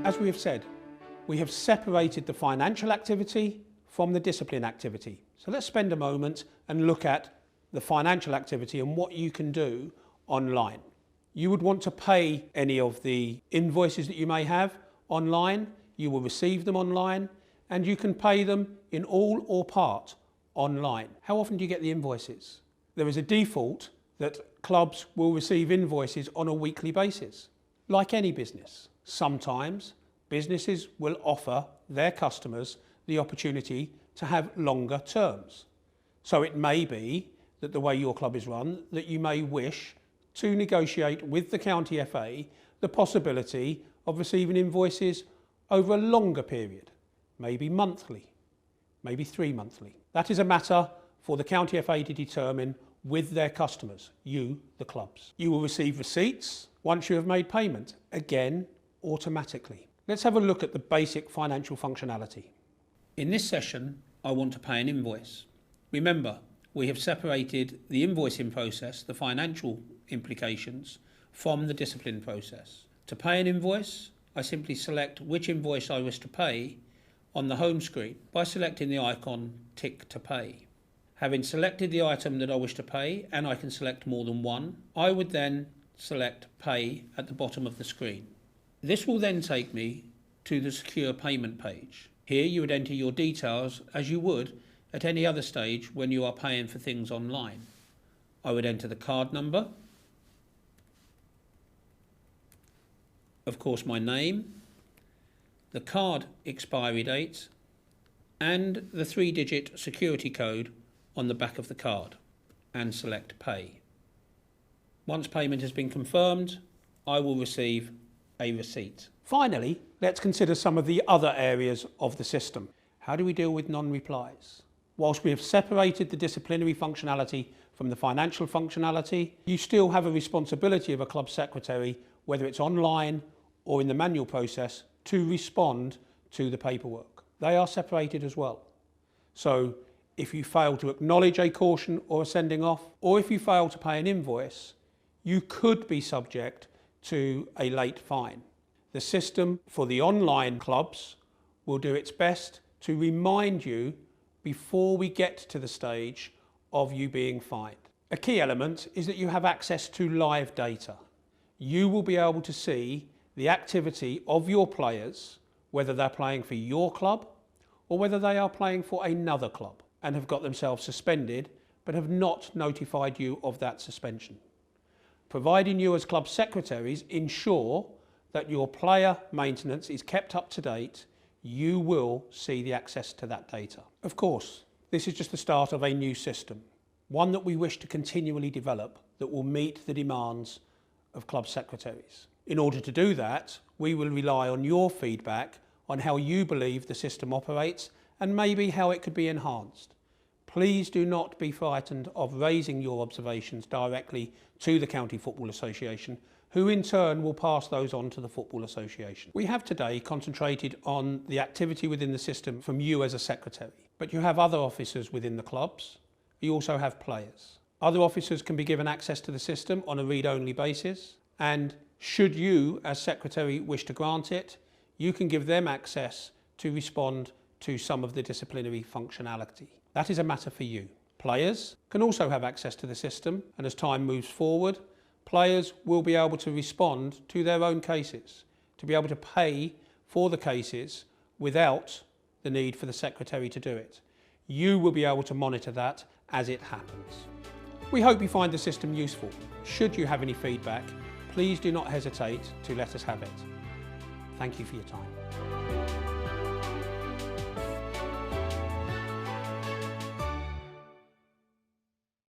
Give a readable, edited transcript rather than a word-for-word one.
As we have said, we have separated the financial activity from the discipline activity. So let's spend a moment and look at the financial activity and what you can do online. You would want to pay any of the invoices that you may have online. You will receive them online, and you can pay them in all or part online. How often do you get the invoices? There is a default that clubs will receive invoices on a weekly basis. Like any business, sometimes businesses will offer their customers the opportunity to have longer terms. So it may be that the way your club is run, that you may wish to negotiate with the County FA the possibility of receiving invoices over a longer period, maybe monthly, maybe 3 monthly. That is a matter for the County FA to determine with their customers, you, the clubs. You will receive receipts once you have made payment, again, automatically. Let's have a look at the basic financial functionality. In this session, I want to pay an invoice. Remember, we have separated the invoicing process, the financial implications, from the discipline process. To pay an invoice, I simply select which invoice I wish to pay on the home screen by selecting the icon Tick to Pay. Having selected the item that I wish to pay, and I can select more than one, I would then select Pay at the bottom of the screen. This will then take me to the secure payment page. Here you would enter your details as you would at any other stage when you are paying for things online. I would enter the card number, of course my name, the card expiry date, and the 3-digit security code on the back of the card, and select Pay. Once payment has been confirmed, I will receive a receipt. Finally, let's consider some of the other areas of the system. How do we deal with non-replies? Whilst we have separated the disciplinary functionality from the financial functionality, you still have a responsibility of a club secretary, whether it's online or in the manual process, to respond to the paperwork. They are separated as well. So if you fail to acknowledge a caution or a sending off, or if you fail to pay an invoice, you could be subject to a late fine. The system for the online clubs will do its best to remind you before we get to the stage of you being fined. A key element is that you have access to live data. You will be able to see the activity of your players, whether they're playing for your club or whether they are playing for another club and have got themselves suspended but have not notified you of that suspension. Providing you as club secretaries ensure that your player maintenance is kept up to date, you will see the access to that data. Of course, this is just the start of a new system, one that we wish to continually develop that will meet the demands of club secretaries. In order to do that, we will rely on your feedback on how you believe the system operates and maybe how it could be enhanced. Please do not be frightened of raising your observations directly to the County Football Association, who in turn will pass those on to the Football Association. We have today concentrated on the activity within the system from you as a secretary, but you have other officers within the clubs. You also have players. Other officers can be given access to the system on a read-only basis, and should you as secretary wish to grant it, you can give them access to respond to some of the disciplinary functionality. That is a matter for you. Players can also have access to the system, and as time moves forward, players will be able to respond to their own cases, to be able to pay for the cases without the need for the secretary to do it. You will be able to monitor that as it happens. We hope you find the system useful. Should you have any feedback, please do not hesitate to let us have it. Thank you for your time.